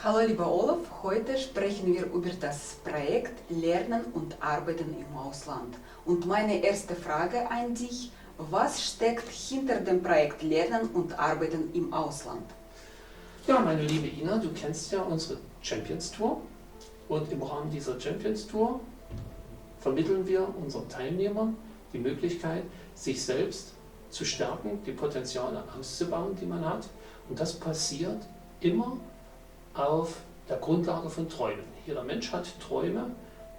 Hallo lieber Olaf, heute sprechen wir über das Projekt Lernen und Arbeiten im Ausland. Und meine erste Frage an dich, was steckt hinter dem Projekt Lernen und Arbeiten im Ausland? Ja, meine liebe Ina, du kennst ja unsere Champions Tour und im Rahmen dieser Champions Tour vermitteln wir unseren Teilnehmern die Möglichkeit, sich selbst zu stärken, die Potenziale auszubauen, die man hat. Und das passiert immer auf der Grundlage von Träumen. Jeder Mensch hat Träume,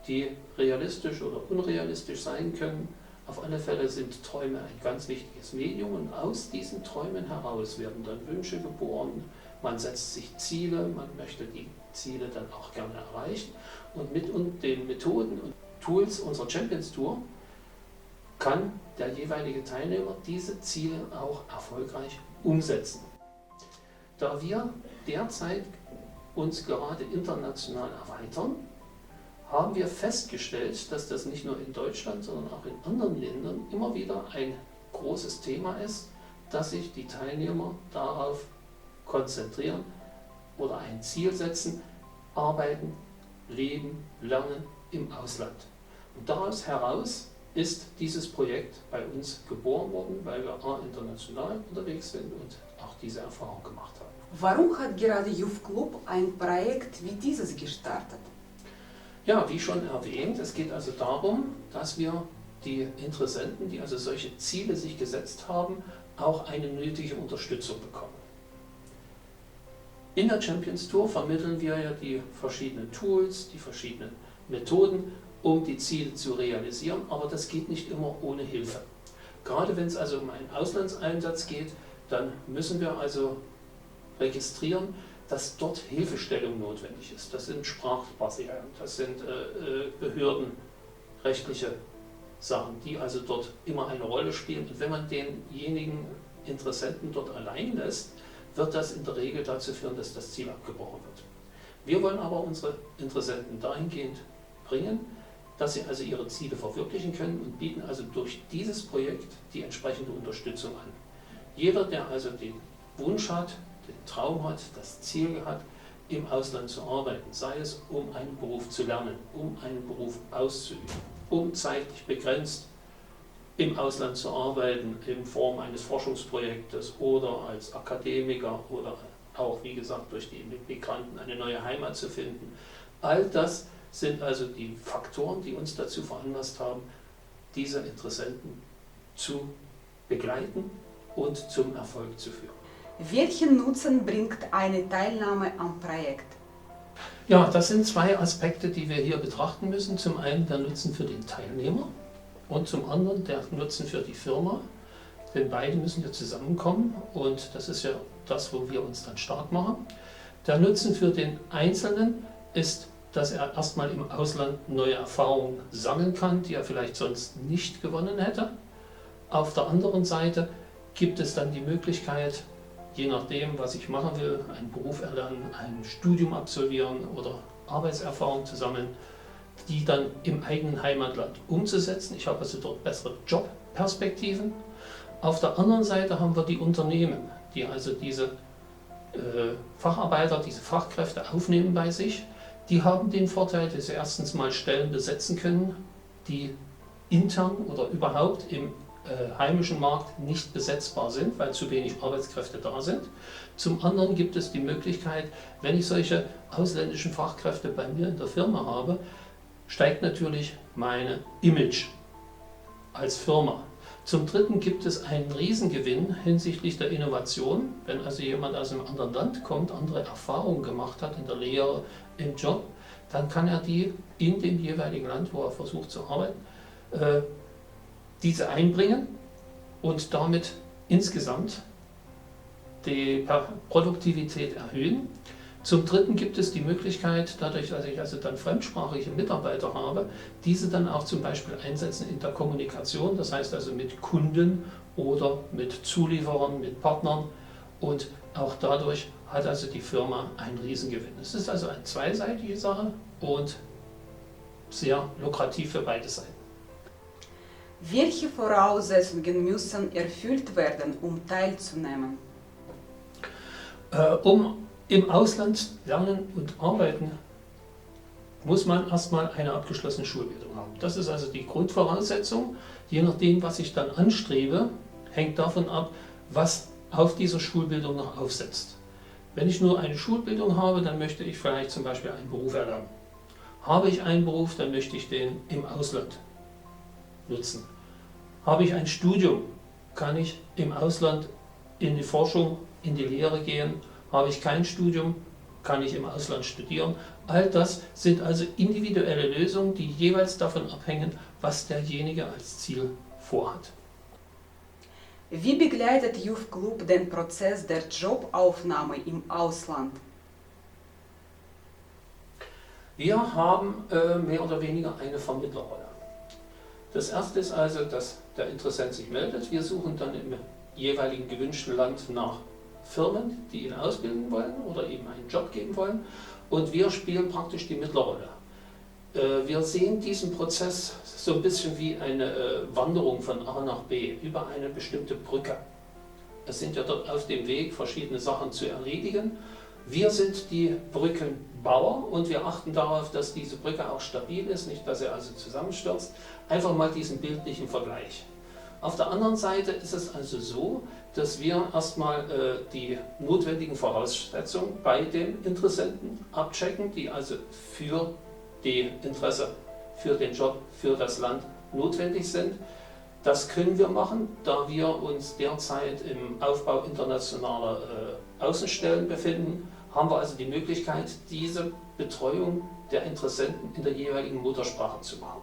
die realistisch oder unrealistisch sein können. Auf alle Fälle sind Träume ein ganz wichtiges Medium und aus diesen Träumen heraus werden dann Wünsche geboren. Man setzt sich Ziele, man möchte die Ziele dann auch gerne erreichen. Und mit den Methoden und Tools unserer Champions Tour kann der jeweilige Teilnehmer diese Ziele auch erfolgreich umsetzen. Da wir derzeit uns gerade international erweitern, haben wir festgestellt, dass das nicht nur in Deutschland, sondern auch in anderen Ländern immer wieder ein großes Thema ist, dass sich die Teilnehmer darauf konzentrieren oder ein Ziel setzen, arbeiten, leben, lernen im Ausland. Und daraus heraus ist dieses Projekt bei uns geboren worden, weil wir international unterwegs sind und auch diese Erfahrung gemacht haben. Warum hat gerade Youth Club ein Projekt wie dieses gestartet? Ja, wie schon erwähnt, es geht also darum, dass wir die Interessenten, die also solche Ziele sich gesetzt haben, auch eine nötige Unterstützung bekommen. In der Champions Tour vermitteln wir ja die verschiedenen Tools, die verschiedenen Methoden, um die Ziele zu realisieren, aber das geht nicht immer ohne Hilfe. Gerade wenn es also um einen Auslandseinsatz geht, dann müssen wir also registrieren, dass dort Hilfestellung notwendig ist. Das sind Sprachbarrieren, das sind behördenrechtliche Sachen, die also dort immer eine Rolle spielen. Und wenn man denjenigen Interessenten dort allein lässt, wird das in der Regel dazu führen, dass das Ziel abgebrochen wird. Wir wollen aber unsere Interessenten dahingehend bringen, dass sie also ihre Ziele verwirklichen können und bieten also durch dieses Projekt die entsprechende Unterstützung an. Jeder, der also den Wunsch hat, den Traum hat, das Ziel hat, im Ausland zu arbeiten, sei es um einen Beruf zu lernen, um einen Beruf auszuüben, um zeitlich begrenzt im Ausland zu arbeiten, in Form eines Forschungsprojektes oder als Akademiker oder auch, wie gesagt, durch die Migranten eine neue Heimat zu finden. All das sind also die Faktoren, die uns dazu veranlasst haben, diese Interessenten zu begleiten und zum Erfolg zu führen. Welchen Nutzen bringt eine Teilnahme am Projekt? Ja, das sind zwei Aspekte, die wir hier betrachten müssen. Zum einen der Nutzen für den Teilnehmer und zum anderen der Nutzen für die Firma. Denn beide müssen ja zusammenkommen und das ist ja das, wo wir uns dann stark machen. Der Nutzen für den Einzelnen ist, dass er erstmal im Ausland neue Erfahrungen sammeln kann, die er vielleicht sonst nicht gewonnen hätte. Auf der anderen Seite gibt es dann die Möglichkeit, je nachdem, was ich machen will, einen Beruf erlernen, ein Studium absolvieren oder Arbeitserfahrung zu sammeln, die dann im eigenen Heimatland umzusetzen. Ich habe also dort bessere Jobperspektiven. Auf der anderen Seite haben wir die Unternehmen, die also diese Facharbeiter, diese Fachkräfte aufnehmen bei sich. Die haben den Vorteil, dass sie erstens mal Stellen besetzen können, die intern oder überhaupt im heimischen Markt nicht besetzbar sind, weil zu wenig Arbeitskräfte da sind. Zum anderen gibt es die Möglichkeit, wenn ich solche ausländischen Fachkräfte bei mir in der Firma habe, steigt natürlich mein Image als Firma. Zum Dritten gibt es einen Riesengewinn hinsichtlich der Innovation. Wenn also jemand aus einem anderen Land kommt, andere Erfahrungen gemacht hat in der Lehre, im Job, dann kann er die in dem jeweiligen Land, wo er versucht zu arbeiten, diese einbringen und damit insgesamt die Produktivität erhöhen. Zum Dritten gibt es die Möglichkeit, dadurch, dass ich also dann fremdsprachige Mitarbeiter habe, diese dann auch zum Beispiel einsetzen in der Kommunikation, das heißt also mit Kunden oder mit Zulieferern, mit Partnern und auch dadurch hat also die Firma einen Riesengewinn. Es ist also eine zweiseitige Sache und sehr lukrativ für beide Seiten. Welche Voraussetzungen müssen erfüllt werden, um teilzunehmen? Um im Ausland lernen und arbeiten, muss man erstmal eine abgeschlossene Schulbildung haben. Das ist also die Grundvoraussetzung. Je nachdem, was ich dann anstrebe, hängt davon ab, was auf dieser Schulbildung noch aufsetzt. Wenn ich nur eine Schulbildung habe, dann möchte ich vielleicht zum Beispiel einen Beruf erlernen. Habe ich einen Beruf, dann möchte ich den im Ausland nutzen. Habe ich ein Studium, kann ich im Ausland in die Forschung, in die Lehre gehen. Habe ich kein Studium, kann ich im Ausland studieren. All das sind also individuelle Lösungen, die jeweils davon abhängen, was derjenige als Ziel vorhat. Wie begleitet Youth Club den Prozess der Jobaufnahme im Ausland? Wir haben mehr oder weniger eine Vermittlerrolle. Das erste ist also, dass der Interessent sich meldet. Wir suchen dann im jeweiligen gewünschten Land nach Firmen, die ihn ausbilden wollen oder ihm einen Job geben wollen. Und wir spielen praktisch die Mittlerrolle. Wir sehen diesen Prozess so ein bisschen wie eine Wanderung von A nach B über eine bestimmte Brücke. Es sind ja dort auf dem Weg verschiedene Sachen zu erledigen. Wir sind die Brückenbauer und wir achten darauf, dass diese Brücke auch stabil ist, nicht dass sie also zusammenstürzt. Einfach mal diesen bildlichen Vergleich. Auf der anderen Seite ist es also so, dass wir erstmal die notwendigen Voraussetzungen bei dem Interessenten abchecken, die also für die Interesse, für den Job, für das Land notwendig sind. Das können wir machen, da wir uns derzeit im Aufbau internationaler Außenstellen befinden, haben wir also die Möglichkeit, diese Betreuung der Interessenten in der jeweiligen Muttersprache zu machen.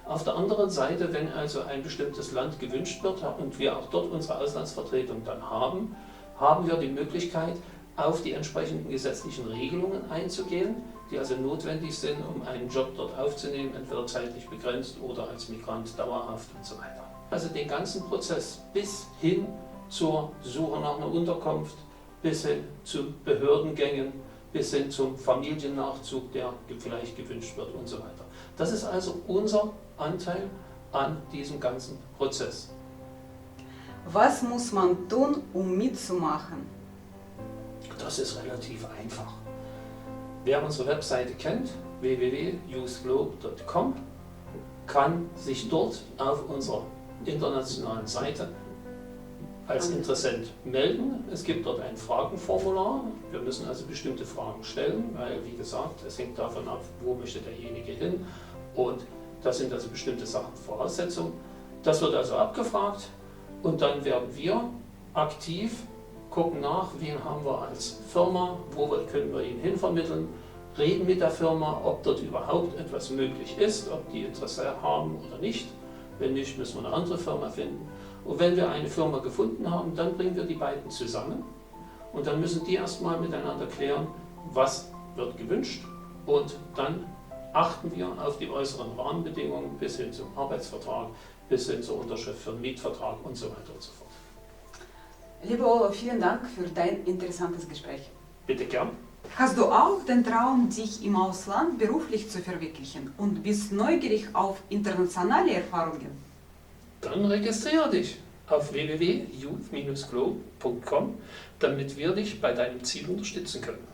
Auf der anderen Seite, wenn also ein bestimmtes Land gewünscht wird und wir auch dort unsere Auslandsvertretung dann haben, haben wir die Möglichkeit, auf die entsprechenden gesetzlichen Regelungen einzugehen, die also notwendig sind, um einen Job dort aufzunehmen, entweder zeitlich begrenzt oder als Migrant dauerhaft und so weiter. Also den ganzen Prozess bis hin zur Suche nach einer Unterkunft, bis hin zu Behördengängen, bis hin zum Familiennachzug, der vielleicht gewünscht wird und so weiter. Das ist also unser Anteil an diesem ganzen Prozess. Was muss man tun, um mitzumachen? Das ist relativ einfach. Wer unsere Webseite kennt, www.youthglobe.com, kann sich dort auf unserer internationalen Seite als Interessent melden. Es gibt dort ein Fragenformular. Wir müssen also bestimmte Fragen stellen, weil, wie gesagt, es hängt davon ab, wo möchte derjenige hin. Und das sind also bestimmte Sachen, Voraussetzungen. Das wird also abgefragt und dann werden wir aktiv gucken nach, wen haben wir als Firma, wo können wir ihn hinvermitteln, reden mit der Firma, ob dort überhaupt etwas möglich ist, ob die Interesse haben oder nicht. Wenn nicht, müssen wir eine andere Firma finden. Und wenn wir eine Firma gefunden haben, dann bringen wir die beiden zusammen und dann müssen die erstmal miteinander klären, was wird gewünscht und dann achten wir auf die äußeren Rahmenbedingungen bis hin zum Arbeitsvertrag, bis hin zur Unterschrift für einen Mietvertrag und so weiter und so fort. Lieber Olof, vielen Dank für dein interessantes Gespräch. Bitte gern. Hast du auch den Traum, dich im Ausland beruflich zu verwirklichen und bist neugierig auf internationale Erfahrungen? Dann registriere dich auf www.youth-globe.com, damit wir dich bei deinem Ziel unterstützen können.